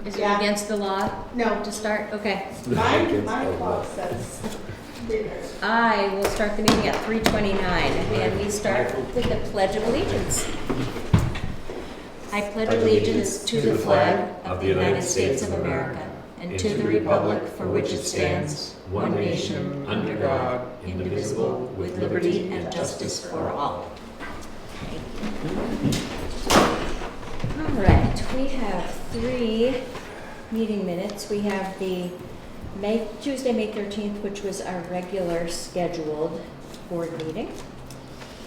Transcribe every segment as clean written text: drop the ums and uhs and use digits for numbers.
Is it Yeah. against the law No, to start? Okay. my clock says dinner. I will start the meeting at 3:29, and we start with the Pledge of Allegiance. I pledge allegiance to the flag of the United States of America and to the republic for which it stands, one nation, under God, indivisible, with liberty and justice for all. All right, we have 3 meeting minutes. We have the Tuesday, May 13th, which was our regular scheduled board meeting.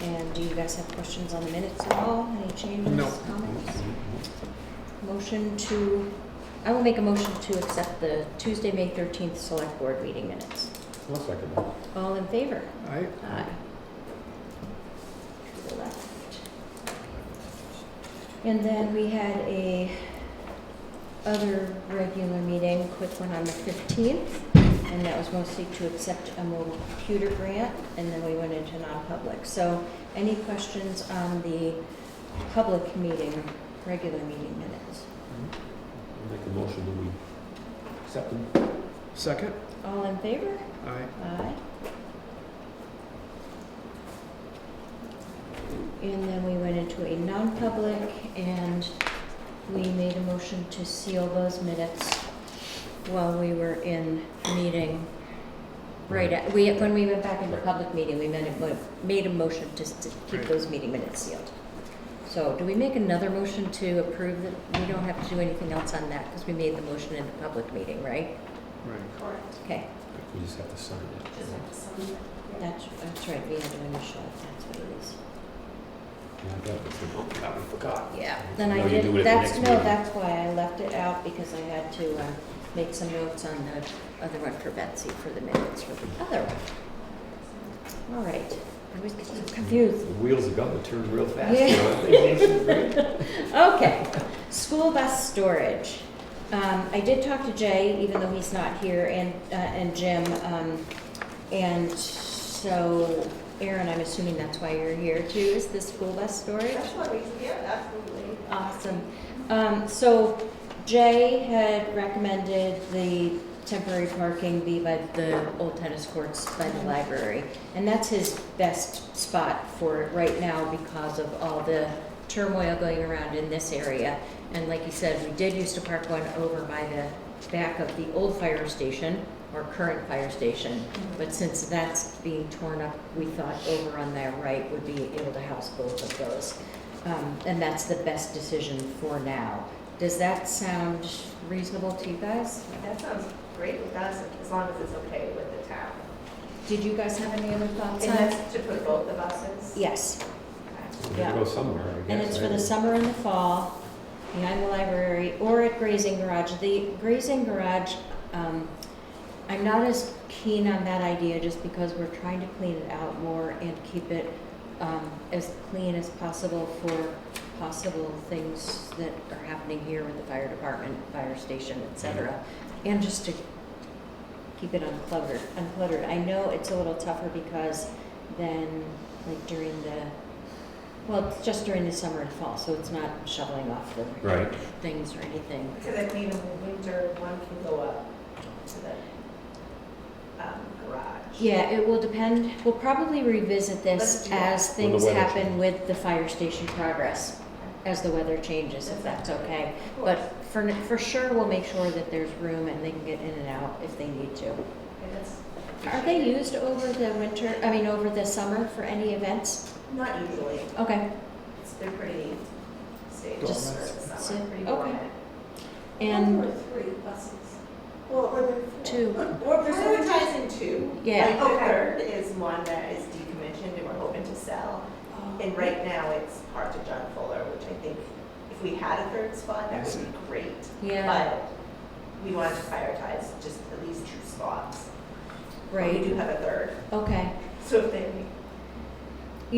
And do you guys have questions on the minutes at all? Any changes, No. comments? I will make a motion to accept the Tuesday, May 13th select board meeting minutes. I'll second that. All in favor? Aye. Aye. To the left. And then we had a other regular meeting, quick one on the 15th, and that was mostly to accept a mobile computer grant, and then we went into non-public. So any questions on the public meeting, regular meeting minutes? I'll make a motion that we accept them. Second? All in favor? Aye. Aye. And then we went into a non-public, and we made a motion to seal those minutes while we were in meeting. When we went back into public meeting, we made a motion to keep Right. those meeting minutes sealed. So do we make another motion to approve that? We don't have to do anything else on that because we made the motion in the public meeting, right? Right. Correct. Okay, We just have to sign it. Just have to sign it. that's right, we had to initial it, that's what it is. Yeah, I got it. Oh, God, we forgot. Yeah, then I No, you do it did, at the next no, meeting. that's why I left it out, because I had to make some notes on the other one for Betsy for the minutes for the other one. All right, I always get so confused. The wheels of government turn real fast. Yeah. You know? Okay, school bus storage. I did talk to Jay, even though he's not here, and Jim, and so, Aaron, I'm assuming that's why you're here too, is the school bus storage? That's one reason, yeah, absolutely. Awesome. So Jay had recommended the temporary parking be by the old tennis courts by the library. And that's his best spot for it right now because of all the turmoil going around in this area. And like you said, we did used to park one over by the back of the old fire station or current fire station. But since that's being torn up, we thought over on their right would be able to house both of those. And that's the best decision for now. Does that sound reasonable to you guys? That sounds great with us, as long as it's okay with the town. Did you guys have any other thoughts And on it? that's to put both the buses? Yes, We gotta go somewhere, I guess. and it's for right? the summer and the fall, behind the library, or at Grazing Garage. The Grazing Garage, I'm not as keen on that idea just because we're trying to clean it out more and keep it as clean as possible for possible things that are happening here with the fire department, fire station, etc. And just to keep it uncluttered. I know it's a little tougher because then, like during it's just during the summer and fall, so it's not shoveling off the Right. things or anything. Because I mean, in the winter, one can go up to the garage. Yeah, it will depend. We'll probably revisit Let's this do that. as When the things weather happen changes. with the fire station progress, as the weather changes, if that's okay. Of course. But for sure, we'll make sure that there's room and they can get in and out if they need to. Okay, that's- Are they used over over the summer for any events? Not usually. Okay. They're pretty stable Just for the summer, sit- pretty okay. dormant. And There were 3 buses. Well, or there 2. We're prioritizing 2. Yeah. Like the Okay. third is one that is decommissioned and we're hoping to sell. And right now, it's part to John Fuller, which I think if we had a third spot, that would be great. Yeah, But we wanted to prioritize just at least 2 spots. But we right. do have a third. Okay. So if they,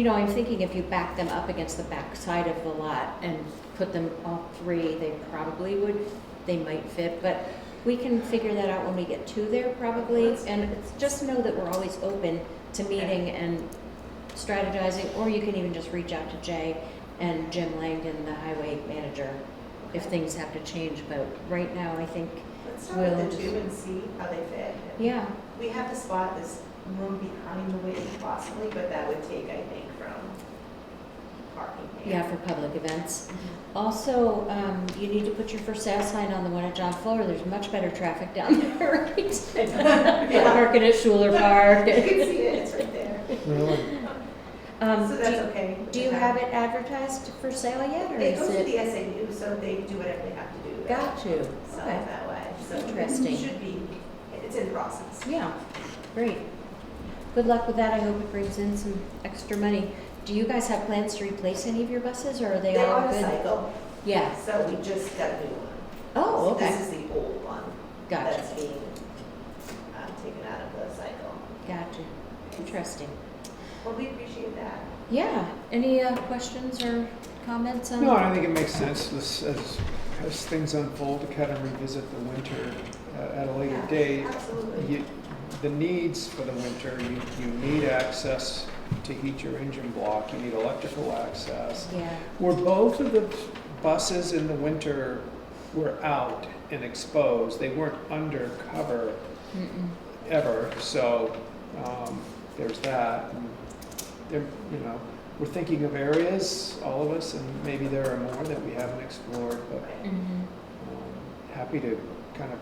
I'm thinking if you back them up against the back side of the lot and put them all 3, they might fit, but we can figure that out when we get to there probably. And just know that we're always open to meeting and strategizing, or you can even just reach out to Jay and Jim Langdon, the highway manager, if things have to change, but right now, I think, Let's start with We'll the two and see how they fit. yeah, We have to spot this room behind the wing possibly, but that would take, I think, from parking. yeah, for public events. Mhm. Also, you need to put your for sale sign on the one at John Fuller. There's much better traffic down there, right? Yeah. Parking at Schuler Park. You can see it, it's right there. Really? So that's okay. Do you have it advertised for sale yet, or It is goes to it? the SAU, so they do whatever they have to do. Got you. So Okay. that way, so Interesting. it should be, it's in process. Yeah, great. Good luck with that. I hope it brings in some extra money. Do you guys have plans to replace any of your buses, or are they They're all on a good? cycle, Yeah. so we just got a new one. Oh, So okay. This is the old one Gotcha. that's being taken out of the cycle. Gotcha. Interesting. Well, we appreciate that. Yeah. Any questions or comments on? No, I think it makes sense as things unfold to kind of revisit the winter at a later Yeah, date. Absolutely. The needs for the winter, you need access to heat your engine block, you need electrical access. Yeah. Were both of the buses in the winter were out and exposed, they weren't undercover Mm-mm. ever, so there's that. And there, we're thinking of areas, all of us, and maybe there are more that we haven't explored, but Right. Mm-hmm. happy to kind of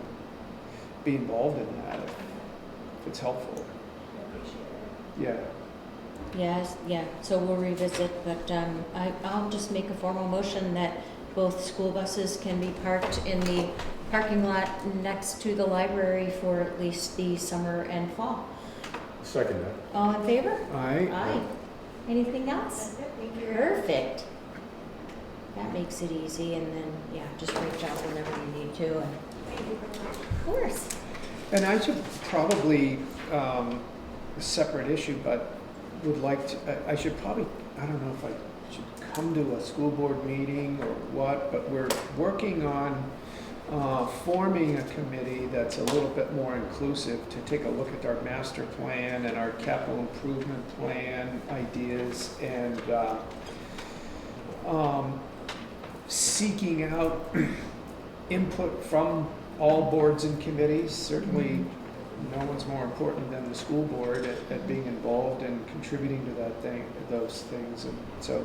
be involved in that if it's helpful. I appreciate it. Yeah. Yes, yeah, so we'll revisit, but I'll just make a formal motion that both school buses can be parked in the parking lot next to the library for at least the summer and fall. Second that. All in favor? Aye. Aye. Anything else? That's it, thank you. Perfect. That makes it easy, and then, yeah, just reach out whenever you need to, and Thank you very much. of course. And I should probably, a separate issue, but would like to, I should probably, I don't know if I should come to a school board meeting or what, but we're working on forming a committee that's a little bit more inclusive to take a look at our master plan and our capital improvement plan ideas, and seeking out input from all boards and committees. Certainly, no one's more important than the school board at being involved and contributing to those things. And so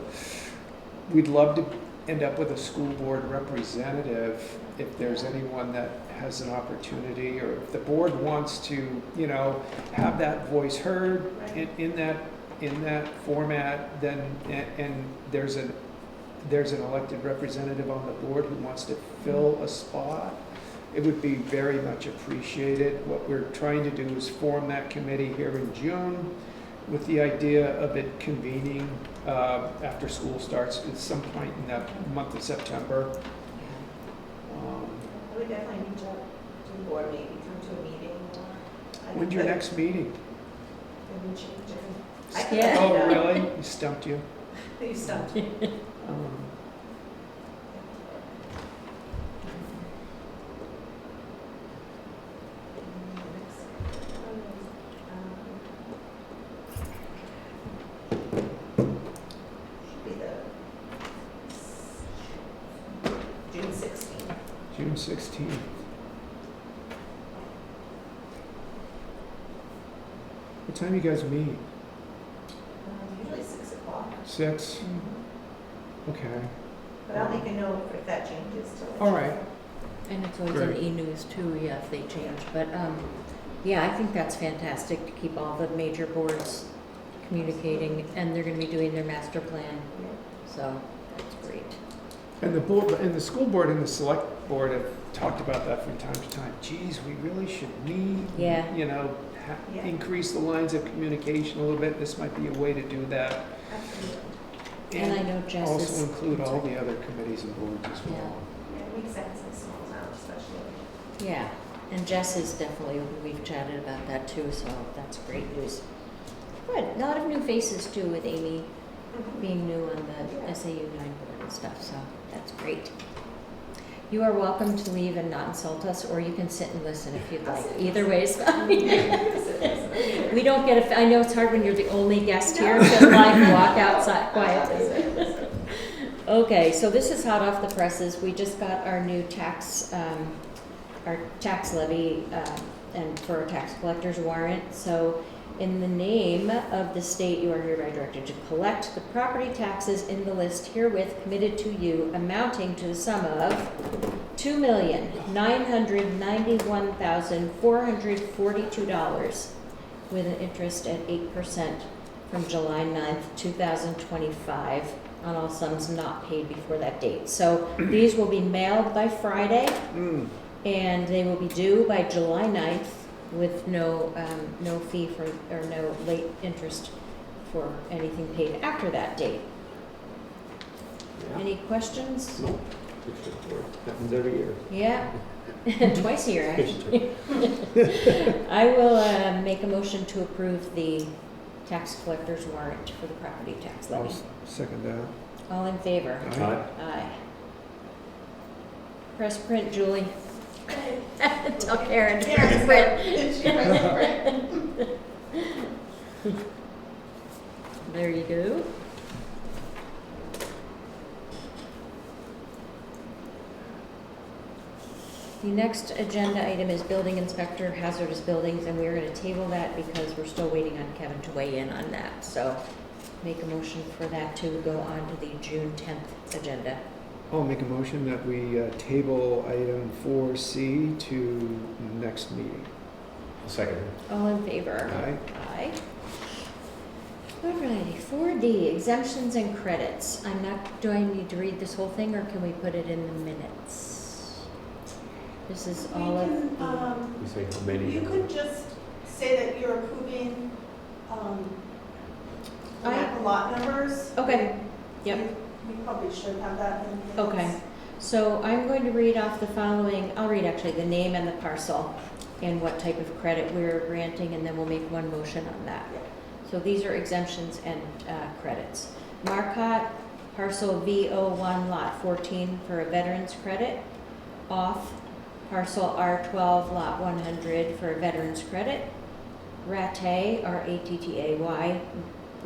we'd love to end up with a school board representative if there's anyone that has an opportunity, or if the board wants to, have that voice heard in that format, then, and there's an elected representative on the board who wants to fill a spot, it would be very much appreciated. What we're trying to do is form that committee here in June, with the idea of it convening after school starts at some point in that month of September. I would definitely reach out to the board, maybe come to a meeting. When's your next meeting? Maybe change it. I can Yeah. let you Oh, know. really? You stumped you? You stumped me. Um, Should be the June 16th. June 16th. What time you guys meet? Usually 6 o'clock. 6? Okay. But I'll make a note if that changes to. All right. And it's always Great. in e-news too, yeah, if they change, but, yeah, I think that's fantastic to keep all the major boards communicating, and they're gonna be doing their master plan, so that's great. And the board, and the school board and the select board have talked about that from time to time. Geez, we really should Yeah. Yeah. increase the lines of communication a little bit. This might be a way to do that. Absolutely. And I know Jess is. Also include all the other committees and boards as well. Yeah, it makes sense in small towns especially. Yeah, and Jess is definitely, we've chatted about that too, so that's great news. Good, a lot of new faces too with Amy being new on the SAU 9 board and stuff, so that's great. You are welcome to leave and not insult us, or you can sit and listen if you'd like. Either way is fine. We don't get I know it's hard when you're the only guest here to like walk outside quietly. Okay, so this is hot off the presses. We just got our new our tax levy, and for a tax collector's warrant. So in the name of the state, you are hereby directed to collect the property taxes in the list herewith committed to you, amounting to the sum of $2,991,442 with an interest at 8% from July 9th, 2025 on all sums not paid before that date. So these will be mailed by Friday, and they will be due by July 9th with no fee for, or no late interest for anything paid after that date. Yeah. Any questions? No. It's straightforward. Happens every year. Yeah, twice a year, actually. I will make a motion to approve the tax collector's warrant for the property tax I'll levy. second that. All in favor? Aye. Aye. Press print, Julie. Tell Karen to press Karen's print. there. She pressed print. There you go. The next agenda item is building inspector, hazardous buildings, and we're gonna table that because we're still waiting on Kevin to weigh in on that. So make a motion for that to go on to the June 10th agenda. I'll make a motion that we table item 4C to next meeting. A second. All in favor? Aye. Aye. Alrighty, 4D, exemptions and credits. Do I need to read this whole thing, or can we put it in the minutes? This is We all of can, the, You say how many? you could just say that you're approving, the lot numbers. Okay. Yep. We probably should have that in the minutes. Okay. So I'm going to read off the following, I'll read actually the name and the parcel and what type of credit we're granting, and then we'll make one motion on that. So these are exemptions and credits. Marcotte, parcel V01, lot 14 for a veteran's credit. Off, parcel R12, lot 100 for a veteran's credit. Rattay, R-A-T-T-A-Y,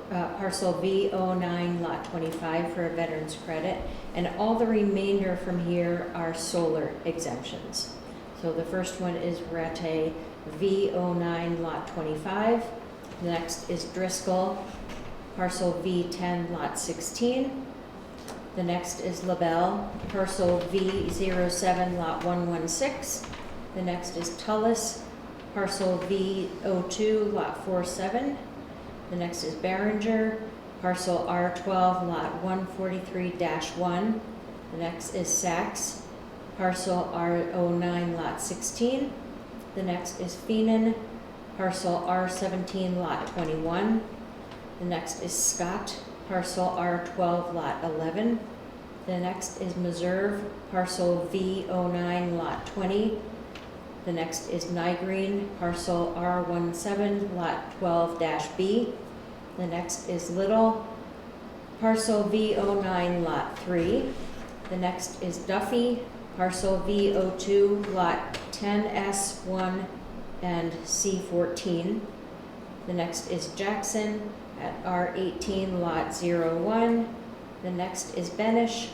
parcel V09, lot 25 for a veteran's credit. And all the remainder from here are solar exemptions. So the first one is Rattay, V09, lot 25. The next is Driscoll, parcel V10, lot 16. The next is LaBelle, parcel V07, lot 116. The next is Tullis, parcel V02, lot 47. The next is Barringer, parcel R12, lot 143-1. The next is Sachs, parcel R09, lot 16. The next is Feenan, parcel R17, lot 21. The next is Scott, parcel R12, lot 11. The next is Meserve, parcel V09, lot 20. The next is Nygreen, parcel R17, lot 12-B. The next is Little, parcel V09, lot 3. The next is Duffy, parcel V02, lot 10S1 and C14. The next is Jackson at R18, lot 01. The next is Benish,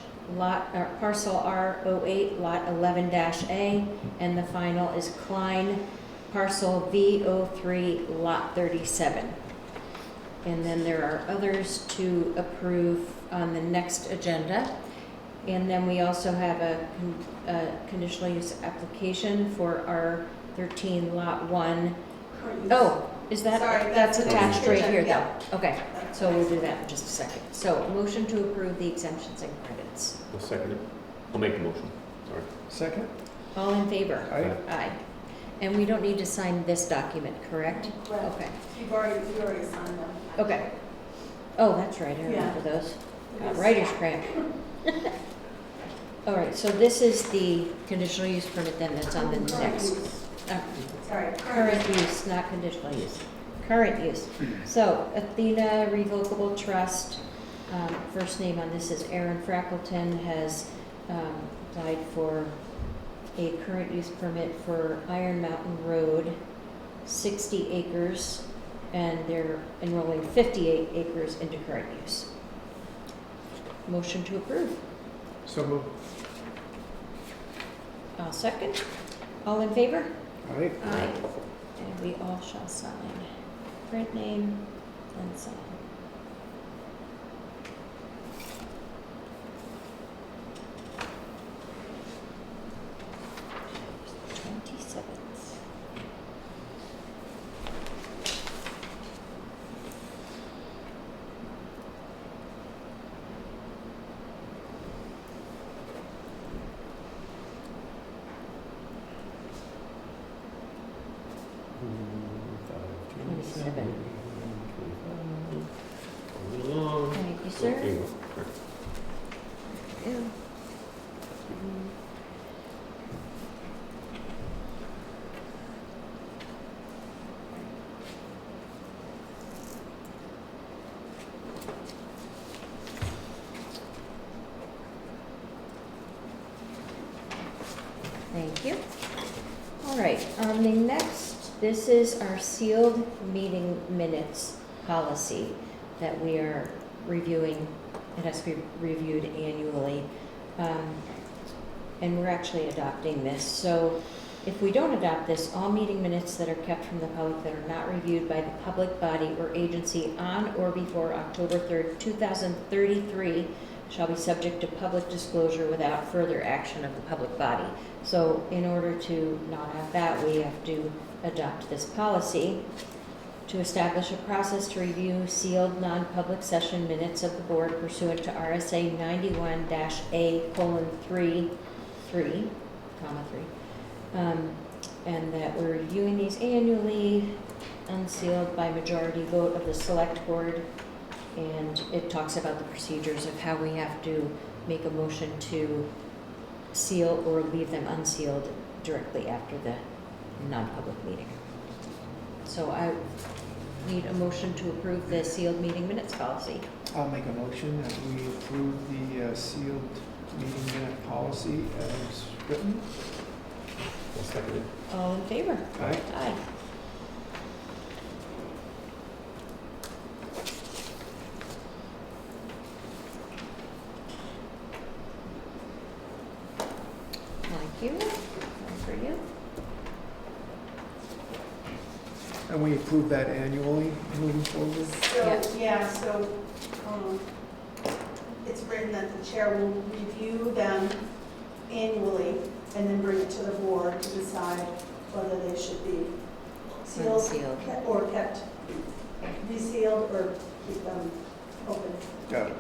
parcel R08, lot 11-A. And the final is Klein, parcel V03, lot 37. And then there are others to approve on the next agenda. And then we also have a conditional use application for R13, lot 1. Oh, is that, Sorry, that's that's attached right here yeah. though? Okay, so we'll do that in just a second. So, motion to approve the exemptions and credits. I'll second it. I'll make the motion. Sorry. Second? All in favor? Aye. Aye. And we don't need to sign this document, correct? Correct. Okay, You already signed them. okay. Oh, that's right, I Yeah. remember those. Writer's cramp. All right, so this is the conditional use permit then that's on the next. Sorry. Current use, not conditional use. Current use. So Athena Revocable Trust, first name on this is Aaron Frackleton, has applied for a current use permit for Iron Mountain Road, 60 acres, and they're enrolling 58 acres into current use. motion to approve. So moved. I'll second. All in favor? All right. Aye. And we all shall sign. Print name and sign. Thank you, sir. Okay. Ew. Thank you. All right, the next, this is our sealed meeting minutes policy that we are reviewing. It has to be reviewed annually. And we're actually adopting this. So if we don't adopt this, all meeting minutes that are kept from the public that are not reviewed by the public body or agency on or before October 3rd, 2033 shall be subject to public disclosure without further action of the public body. So in order to not have that, we have to adopt this policy to establish a process to review sealed non-public session minutes of the board pursuant to RSA 91-A:3, and that we're reviewing these annually, unsealed by majority vote of the select board. And it talks about the procedures of how we have to make a motion to seal or leave them unsealed directly after the non-public meeting. So I need a motion to approve the sealed meeting minutes policy. I'll make a motion that we approve the sealed meeting minute policy as written. I'll second it. All in favor? Aye. Aye. Thank you. One for you. And we approve that annually moving forward? So, it's written that the chair will review them annually and then bring it to the board to decide whether they should be sealed Unsealed. or kept resealed or keep them open. Got it.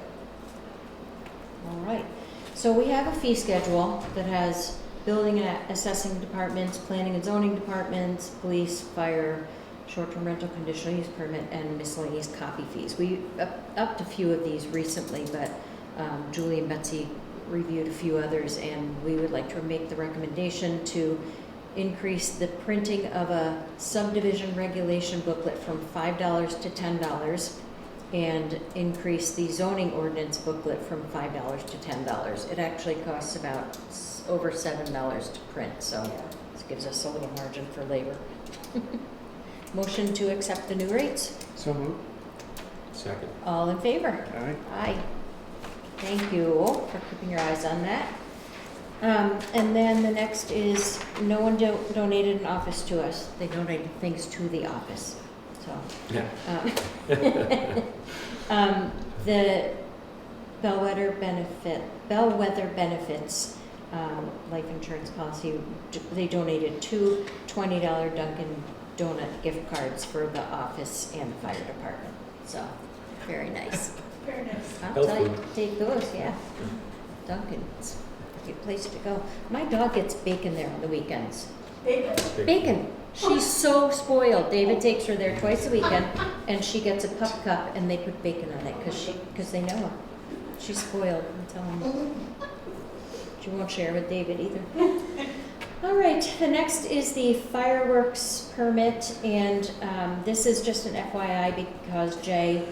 All right. So we have a fee schedule that has building and assessing departments, planning and zoning departments, police, fire, short-term rental conditional use permit, and miscellaneous copy fees. We upped a few of these recently, but Julie and Betsy reviewed a few others, and we would like to make the recommendation to increase the printing of a subdivision regulation booklet from $5 to $10, and increase the zoning ordinance booklet from $5 to $10. It actually costs about over $7 to print, so this gives us a little margin for labor. Motion to accept the new rates. So moved. Second. All in favor? All right. Aye. Thank you for keeping your eyes on that. And then the next is, no one donated an office to us. They donated things to the office, so. Yeah. The bellwether benefits, life insurance policy, they donated two $20 Dunkin' Donut gift cards for the office and the fire department. So, very nice. Very nice. I'll Health tell you, food. take those, yeah. Dunkin's, a good place to go. My dog gets bacon there on the weekends. Bacon. Bacon. She's so spoiled. David takes her there twice a weekend, and she gets a pup cup, and they put bacon on it because they know her. She's spoiled. I'm telling you. She won't share with David either. All right. The next is the fireworks permit, and this is just an FYI because Jay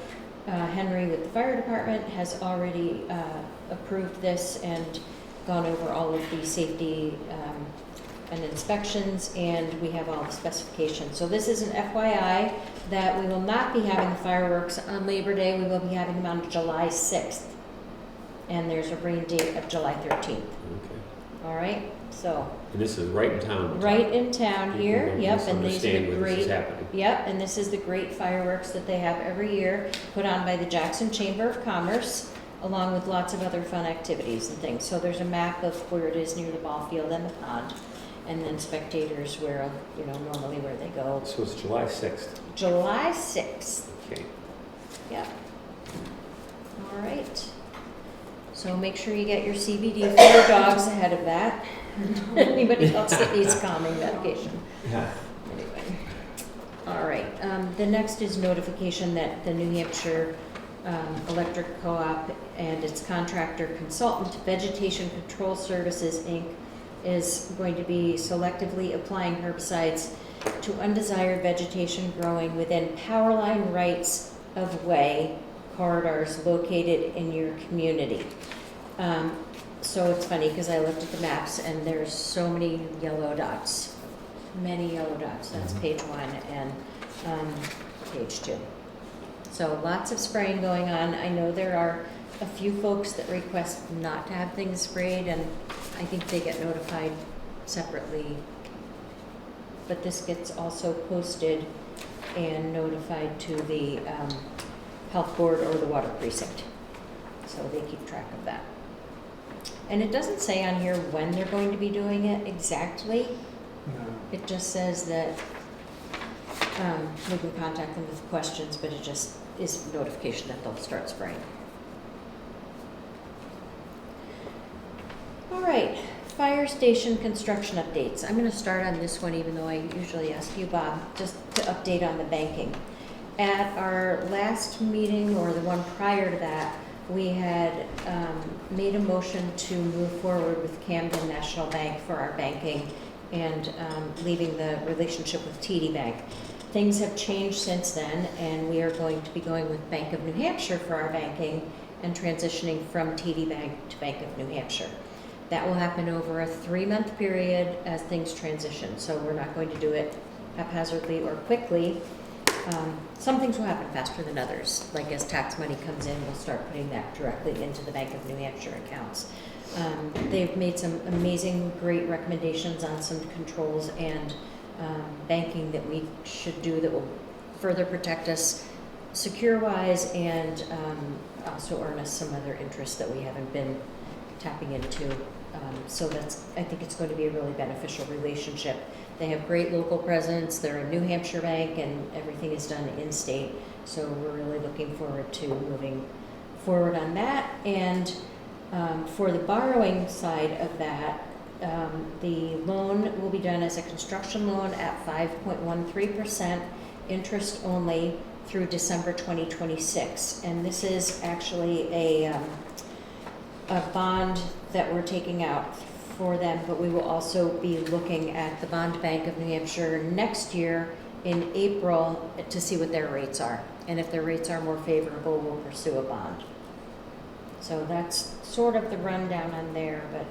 Henry with the fire department has already approved this and gone over all of the safety and inspections, and we have all the specifications. So this is an FYI that we will not be having the fireworks on Labor Day. We will be having them on July 6th. and there's a rain date of July 13th. Okay. All right, so And this is right in town? right in town People here, don't yep, and these are misunderstand the where this is great, happening. yep, and this is the great fireworks that they have every year, put on by the Jackson Chamber of Commerce, along with lots of other fun activities and things. So there's a map of where it is near the ball field and the pond, and then spectators where, normally where they go. So it's July 6th. July 6th, Okay. yep. All right. So make sure you get your CBD for your dogs ahead of that. Anybody else that needs calming medication. Yeah. Anyway, all right, the next is notification that the New Hampshire Electric Co-op and its contractor consultant, Vegetation Control Services, Inc., is going to be selectively applying herbicides to undesired vegetation growing within power line rights of way corridors located in your community. So it's funny because I looked at the maps and there's so many yellow dots. Many yellow dots. That's page 1 and page 2. So lots of spraying going on. I know there are a few folks that request not to have things sprayed, and I think they get notified separately. But this gets also posted and notified to the health board or the water precinct. So they keep track of that. And it doesn't say on here when they're going to be doing it exactly. No. It just says that we can contact them with questions, but it just is notification that they'll start spraying. All right, fire station construction updates. I'm going to start on this one, even though I usually ask you, Bob, just to update on the banking. At our last meeting, or the one prior to that, we had made a motion to move forward with Camden National Bank for our banking and leaving the relationship with TD Bank. Things have changed since then, and we are going to be going with Bank of New Hampshire for our banking and transitioning from TD Bank to Bank of New Hampshire. That will happen over a 3-month period as things transition, so we're not going to do it haphazardly or quickly. Some things will happen faster than others, like as tax money comes in, we'll start putting that directly into the Bank of New Hampshire accounts. They've made some amazing, great recommendations on some controls and banking that we should do that will further protect us secure-wise and also earn us some other interest that we haven't been tapping into. So I think it's going to be a really beneficial relationship. They have great local presence, they're a New Hampshire bank, and everything is done in-state. So we're really looking forward to moving forward on that. And for the borrowing side of that, the loan will be done as a construction loan at 5.13%, interest only through December 2026. And this is actually a bond that we're taking out for them, but we will also be looking at the Bond Bank of New Hampshire next year in April to see what their rates are. And if their rates are more favorable, we'll pursue a bond. So that's sort of the rundown on there, but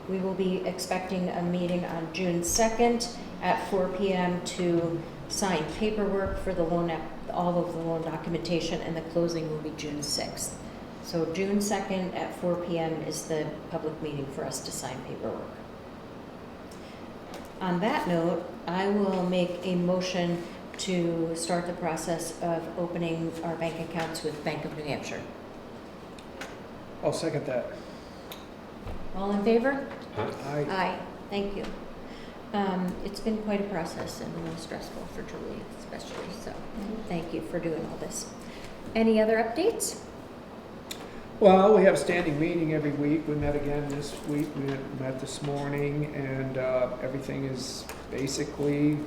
we will be expecting a meeting on June 2nd at 4 p.m. to sign paperwork for the loan, all of the loan documentation, and the closing will be June 6th. So June 2nd at 4 p.m. is the public meeting for us to sign paperwork. On that note, I will make a motion to start the process of opening our bank accounts with Bank of New Hampshire. I'll second that. All in favor? Aye. Aye. Thank you. It's been quite a process and a little stressful for Julie especially, so thank you for doing all this. Any other updates? Well, we have a standing meeting every week. We met again this week. We met this morning, and everything is basically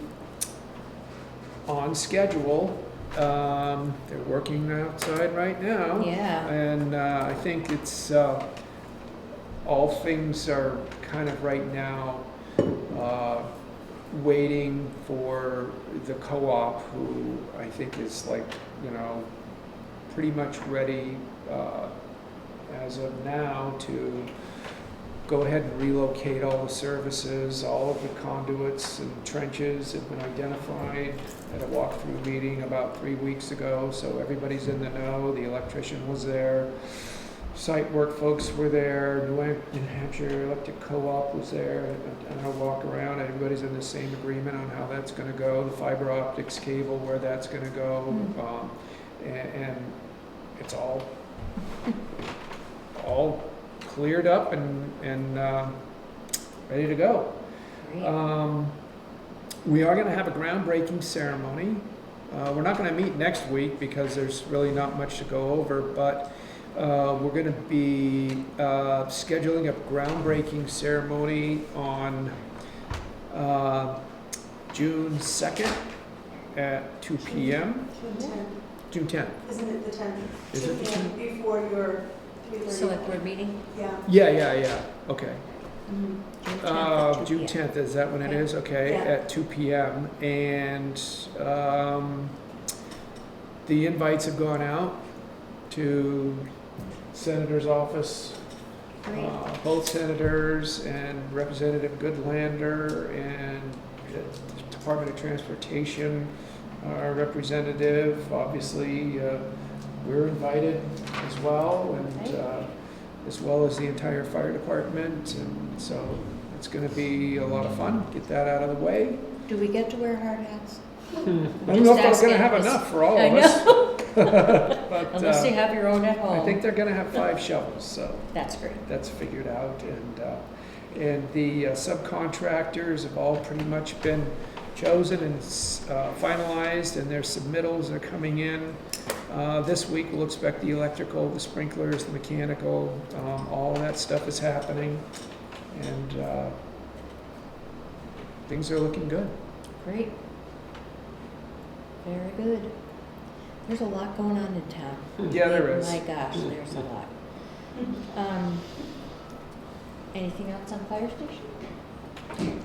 on schedule. They're working outside right now. Yeah. And I think it's, all things are kind of right now waiting for the co-op, who I think is pretty much ready as of now to go ahead and relocate all the services. All of the conduits and trenches have been identified at a walkthrough meeting about 3 weeks ago, so everybody's in the know. The electrician was there. site work folks were there, New Hampshire Electric Co-op was there, and I'll walk around, everybody's in the same agreement on how that's gonna go, the fiber optics cable, where that's gonna go, and it's all cleared up and ready to go. Great. We are gonna have a groundbreaking ceremony. We're not gonna meet next week because there's really not much to go over, but we're gonna be scheduling a groundbreaking ceremony on June 2nd at 2 p.m. June 10th. June 10th. Isn't it the 10th? Is it the 10th? Before your 3:30. Select board meeting? Yeah. Yeah, okay. Mhm. June 10th at 2 June p.m. 10th, is that when it Okay. is? Okay, Yeah. at 2 p.m. And the invites have gone out to Senator's office, Great. both senators and Representative Goodlander and Department of Transportation representative. Obviously, we're invited as well, and as well as the entire fire department. And so it's going to be a lot of fun. Get that out of the way. Do we get to wear hard hats? I don't know if I'm going to have enough for all of us. But Unless you have your own at home. I think they're going to have 5 shovels, so That's great. that's figured out. And the subcontractors have all pretty much been chosen and finalized, and their submittals are coming in. This week we'll expect the electrical, the sprinklers, the mechanical, all of that stuff is happening. And things are looking good. Great. Very good. There's a lot going on in town. Yeah, there is. My gosh, there's a lot. Anything else on fire station?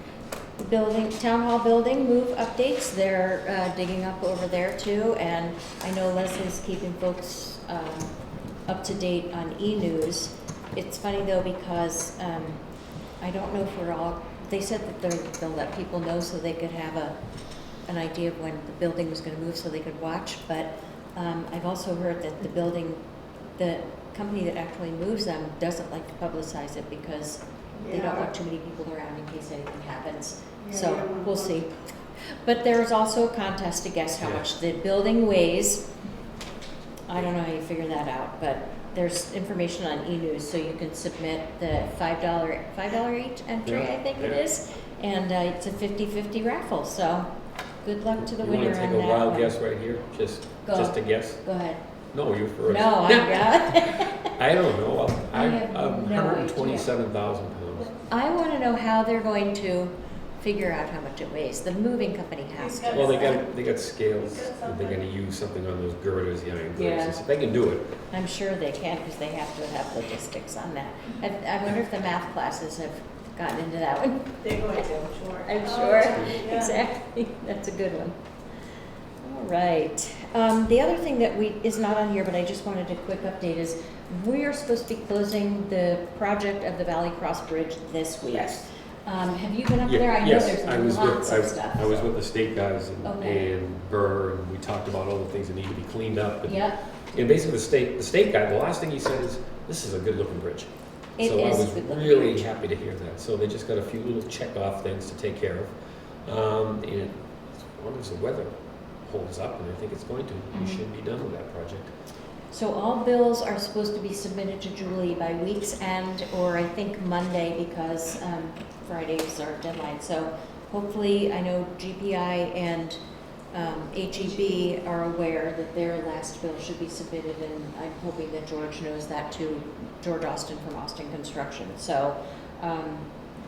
The building, town hall building move updates, they're digging up over there too, and I know Leslie's keeping folks up to date on e-news. It's funny though, because I don't know if we're all, they said that they'll let people know so they could have an idea of when the building was gonna move so they could watch, but I've also heard that the company that actually moves them doesn't like to publicize it because they don't want too many people around in case anything happens. Yeah, So you don't want we'll to- see. But there's also a contest to guess how Yeah. much the building weighs. I don't know how you figure that out, but there's information on e-news, so you can submit the $5 each entry, Yeah, I think it yeah. is. And it's a 50-50 raffle, so good luck to the You winner wanna on take that a wild one. guess right here? Just Go. a guess? Go ahead. No, you first. No, I'm not. I don't know. I have no idea. 127,000 pounds. I want to know how they're going to figure out how much it weighs. The moving company has to. Well, they got scales, and they're gonna use something on those girders, the iron Yeah. girders. They can do it. I'm sure they can because they have to have logistics on that. I wonder if the math classes have gotten into that one. They're going to, I'm sure. I'm Oh, sure. yeah. Exactly. That's a good one. All right. The other thing that is not on here, but I just wanted a quick update is we are supposed to be closing the project of the Valley Cross Bridge this week. Yes. Have you been up Yeah, there? I know yes, there's I was lots with, of stuff. I was with the state guys Okay. and Burr, and we talked about all the things that need to be cleaned up. Yep. And basically, the state guy, the last thing he said is, "This is a good-looking bridge." It So I is a was good-looking really bridge. happy to hear that. So they just got a few little check-off things to take care of. And as long as the weather holds up, and I think it's going to, we Mhm. should be done with that project. So all bills are supposed to be submitted to Julie by week's end, or I think Monday, because Friday is our deadline. So hopefully, I know GPI and HEB are aware that their last bill should be submitted, and I'm hoping that George knows that too, George Austin from Austin Construction. So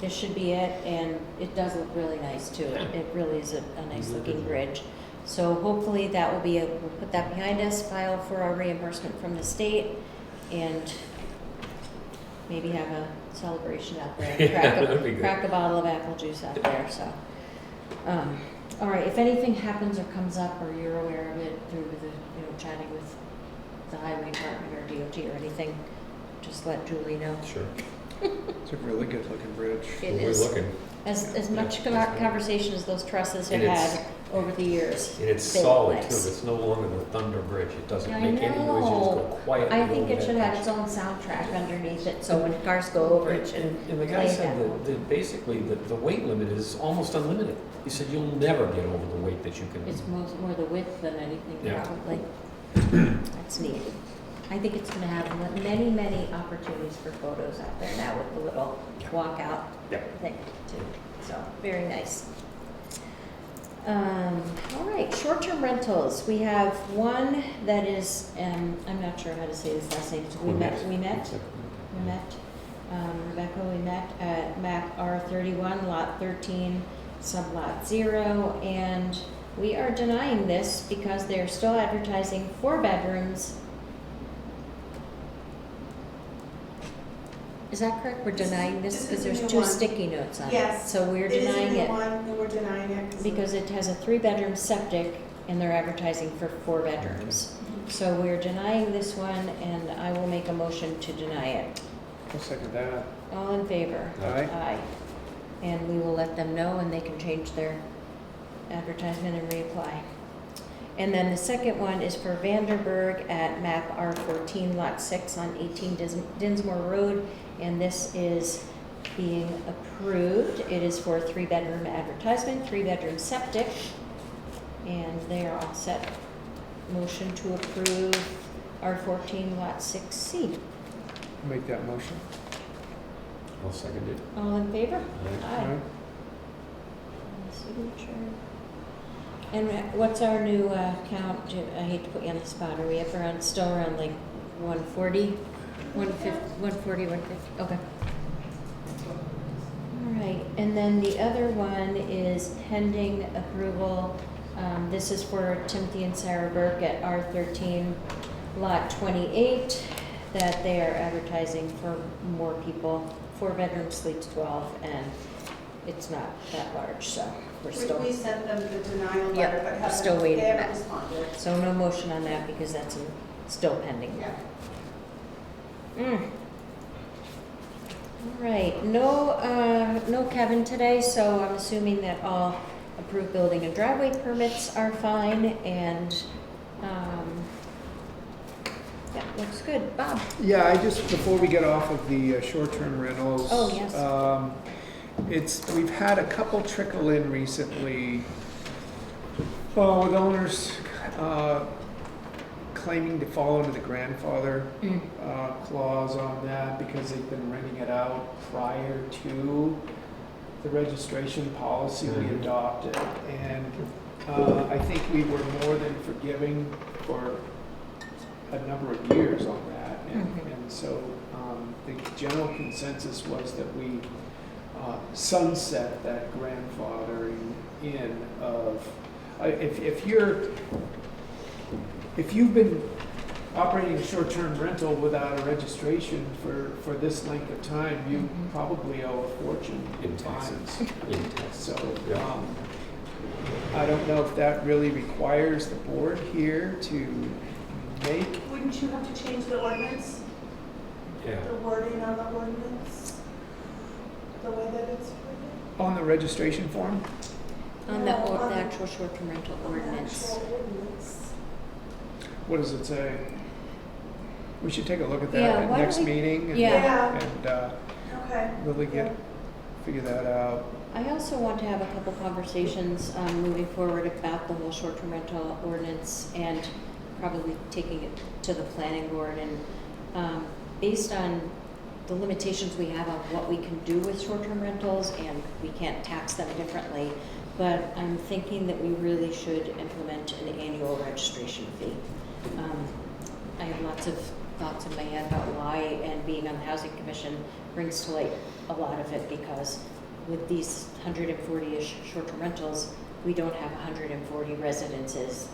this should be it, and it does look really nice too. It really is a nice looking bridge. So hopefully that will be, we'll put that behind us, file for our reimbursement from the state, and maybe have a celebration out there. Yeah, that'd be good. Crack a bottle of apple juice out there, so. All right, if anything happens or comes up, or you're aware of it through the, chatting with the highway department or DOT or anything, just let Julie know. Sure. It's a really good looking bridge. It We're is. looking, As much Yeah. conversation as those trusses have And it's- had over the years. and it's They look solid too, nice. it's no longer the Thunder Bridge, it doesn't I make any noise, you just go know. quietly I think over it that should have bridge. its own soundtrack underneath it, so when cars go over, it should And the guy play said that. that basically the weight limit is almost unlimited. He said you'll never get over the weight that you can. It's more the width than anything, Yeah. probably. That's neat. I think it's gonna have many, many opportunities for photos out there now with the little Yeah. walkout Yeah. thing too. So, very nice. All right, short-term rentals. We have one that is, I'm not sure how to say this last name. We met, Rebecca, we met at map R31, lot 13, sublot 0, and we are denying this because they're still advertising 4 bedrooms. Is that correct? We're denying this This because is a there's new 2 one. sticky notes on it. Yes, So we're It is a denying new it one, and we're denying it. because it has a 3-bedroom septic and they're advertising for 4 bedrooms. So we're denying this one, and I will make a motion to deny it. I'll second that. All in favor? Aye. Aye. And we will let them know, and they can change their advertisement and reapply. And then the second one is for Vanderburg at map R14, lot 6 on 18 Dinsmore Road, and this is being approved. It is for a 3-bedroom advertisement, 3-bedroom septic, and they are all set. Motion to approve R14, lot 6C. Make that motion. I'll second it. All in favor? Aye. Aye. Aye. Signature. And what's our new count? I hate to put you on the spot. Are we up around, still around like 140? 140, 150? Okay. All right, and then the other one is pending approval. This is for Timothy and Sarah Burke at R13, lot 28, that they are advertising for more people. 4 bedrooms, sleeps 12, and it's not that large, so we're still. We sent them the denial Yep, letter, but we're haven't, still waiting they for haven't that. responded. So no motion on that because that's still pending. Yeah. All right, no Kevin today, so I'm assuming that all approved building and driveway permits are fine, and, yeah, looks good. Bob? Yeah, I just, before we get off of the short-term rentals. Oh, yes. We've had a couple trickle in recently, with owners claiming to fall under the grandfather clause on that because they've been renting it out prior to the registration policy we Mhm. adopted. And I think we were more than forgiving for a number of years on that. And so the general consensus was that we sunset that grandfathering in of, if you've been operating a short-term rental without a registration for this length of time, you Mhm. probably owe a fortune In in taxes. fines. In taxes. So, Yeah. I don't know if that really requires the board here to make, Wouldn't you have to change the ordinance, Yeah. the wording on the ordinance? The way that it's written? on the registration form? On No, on the the- actual short-term rental On the ordinance. actual ordinance. What does it say? We should take a look at Yeah, that why at don't next we- meeting and, Yeah. and Okay. really figure that out. I also want to have a couple conversations moving forward about the whole short-term rental ordinance and probably taking it to the planning board. And based on the limitations we have on what we can do with short-term rentals, and we can't tax them differently, but I'm thinking that we really should implement an annual registration fee. I have lots of thoughts in my head about why, and being on the Housing Commission brings to light a lot of it, because with these 140-ish short-term rentals, we don't have 140 residences,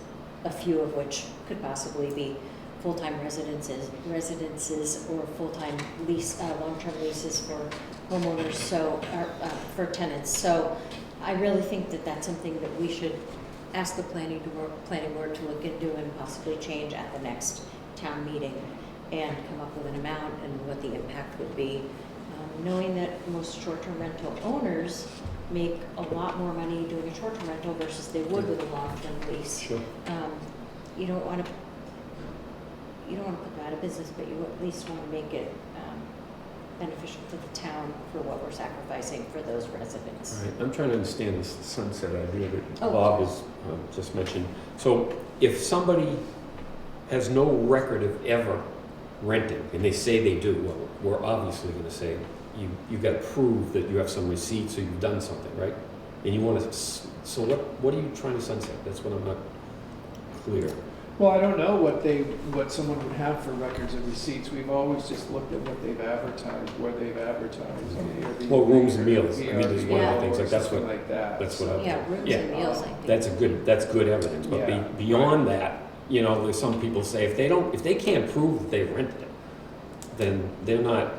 a few of which could possibly be full-time residences or full-time lease, long-term leases for homeowners, so, for tenants. So I really think that that's something that we should ask the planning board to look into and possibly change at the next town meeting and come up with an amount and what the impact would be. knowing that most short-term rental owners make a lot more money doing a short-term rental versus they would with a long-term lease. Sure. You don't want to put them out of business, but you at least want to make it beneficial to the town for what we're sacrificing for those residents. All right, I'm trying to understand this sunset idea that Oh. Bob has just mentioned. So if somebody has no record of ever renting, and they say they do, well, we're obviously going to say, you've got to prove that you have some receipts or you've done something, right? And you want to, so what are you trying to sunset? That's what I'm not clear. Well, I don't know what someone would have for records of receipts. We've always just looked at what they've advertised, where they've advertised. Airbnb Well, rooms and or meals. I mean, there's one of the things, like, that's something what- like that. That's what I'm. Yeah, rooms Yeah. and meals, I think. That's good evidence, but Yeah. beyond that, you know, there's some people say if they can't prove that they rented it, then they're not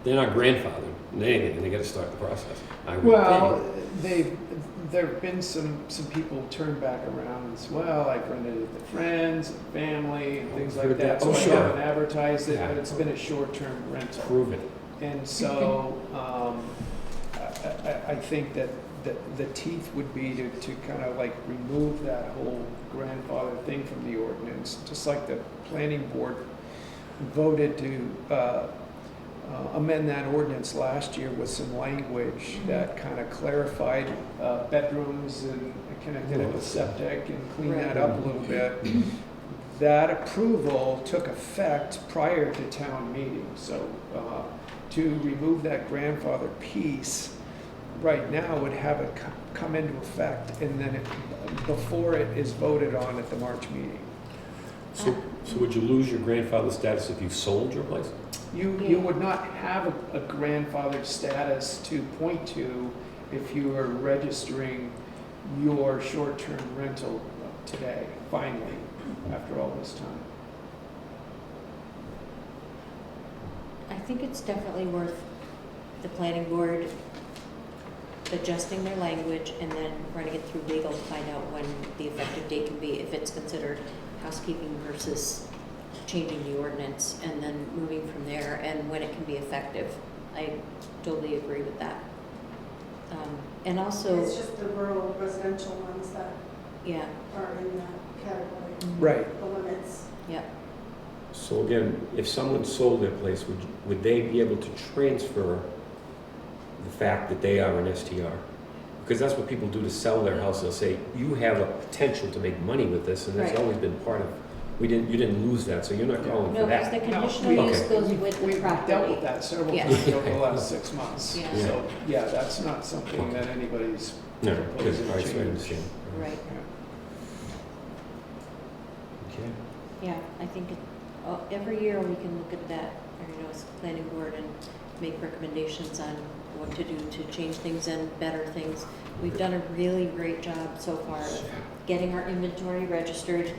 grandfathered in anything, and they gotta start the process. I would Well, think. there've been some people turn back around as well. I've rented it to friends, and family, and things like Heard that. that. So Oh, I sure. haven't advertised it, Yeah. but it's been a short-term rental. Prove it. And so, I think that the teeth would be to kind of like remove that whole grandfather thing from the ordinance, just like the planning board voted to amend that ordinance last year with some language that kind of clarified bedrooms and connected it with septic and cleaned that up a little bit. That approval took effect prior to town meeting, so to remove that grandfather piece right now would have it come into effect and then before it is voted on at the March meeting. So would you lose your grandfather status if you sold your place? You would not have a grandfathered status to point to if you are registering your short-term rental today, finally, after all this time. I think it's definitely worth the planning board adjusting their language and then running it through legal to find out when the effective date can be, if it's considered housekeeping versus changing the ordinance, and then moving from there, and when it can be effective. I totally agree with that. And also, It's just the rural residential ones that yeah, are in that category, Right. the limits. yeah. So again, if someone sold their place, would they be able to transfer the fact that they are an STR? Because that's what people do to sell their house. They'll say, you have a potential to make money with this, and that's Right. always been part of, you didn't lose that, so you're not calling No, for because that. the conditional we- use Okay. goes We've- with the We've dealt property. with that several Yeah. times over the last 6 months. Yeah. So, yeah, that's not something that anybody's No, good, proposing all to right, so I change. understand. Right, Yeah. Okay. yeah, I think every year we can look at that, or, you know, as a planning board, and make recommendations on what to do to change things and better things. We've done a really great job so far of getting our inventory registered,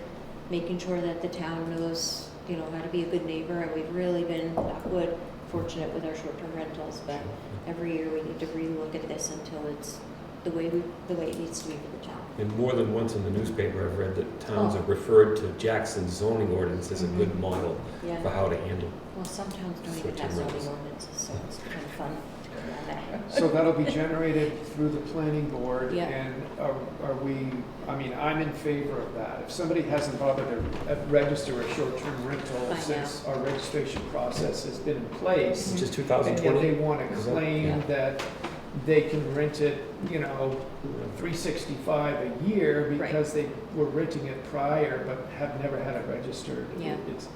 making sure that the town knows, you know, how to be a good neighbor, and we've really been, knock wood, fortunate with our short-term rentals, but every year we need to relook at this until it's the way it needs to be for the town. And more than once in the newspaper, I've read that towns Oh. have referred to Jackson's zoning ordinance as a good model for Yeah, how to handle. well, some towns don't even have Short-term zoning rentals. ordinances, so it's kind of fun to go around that. So that'll be generated through the planning board, Yeah. and are we, I mean, I'm in favor of that. If somebody hasn't bothered to register a short-term rental I know. since our registration process has been in place, Which is and yet 2020. they want to Is that- claim Yeah. that they can rent it, you know, 365 a year Right. because they were renting it prior but have never had it registered. Yeah. It's,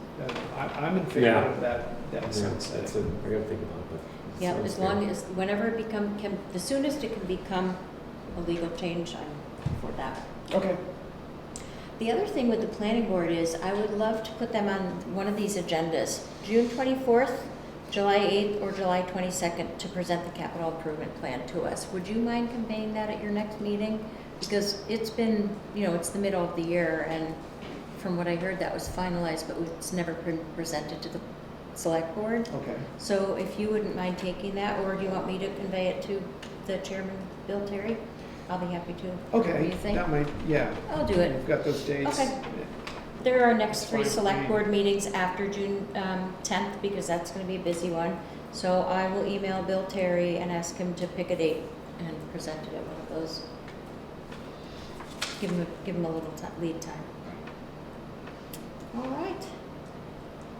I'm in favor Yeah. of that Yeah, sunset. that's a, I gotta think about that. Yeah, Sounds as good. long as, whenever it the soonest it can become a legal change, I'm for that. Okay. The other thing with the planning board is I would love to put them on one of these agendas, June 24th, July 8th, or July 22nd, to present the capital improvement plan to us. Would you mind conveying that at your next meeting? Because it's been, you know, it's the middle of the year, and from what I heard, that was finalized, but it's never been presented to the select board. Okay. So if you wouldn't mind taking that, or do you want me to convey it to the chairman, Bill Terry? I'll be happy to. What do Okay, you think? that might, yeah. I'll do it. We've got those dates. Okay. There are next That's three fine with me. select board meetings after June 10th, because that's going to be a busy one. So I will email Bill Terry and ask him to pick a date and present it at one of those. Give him a little lead time. All right.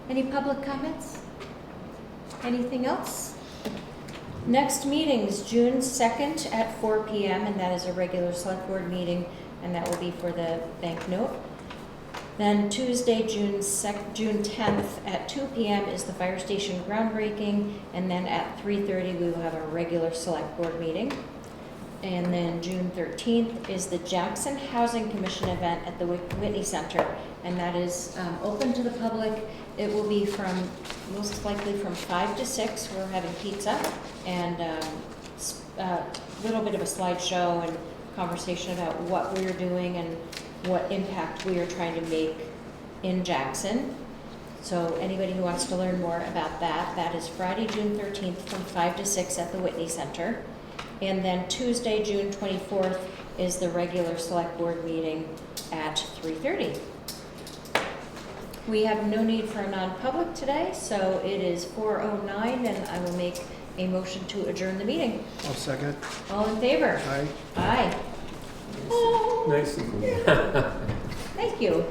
Any public comments? Anything else? Next meeting is June 2nd at 4 p.m. and that is a regular select board meeting, and that will be for the bank note. Then Tuesday, June 10th at 2 p.m. is the fire station groundbreaking, and then at 3:30 we will have a regular select board meeting. And then June 13th is the Jackson Housing Commission event at the Whitney Center, and that is open to the public. It will be from, most likely from 5 to 6. We're having pizza and a little bit of a slideshow and conversation about what we're doing and what impact we are trying to make in Jackson. So anybody who wants to learn more about that, that is Friday, June 13th from 5 to 6 at the Whitney Center. And then Tuesday, June 24th is the regular select board meeting at 3:30. We have no need for a non-public today, so it is 4:09 and I will make a motion to adjourn the meeting. I'll second. All in favor? Aye. Aye. Nice and cool. Thank you.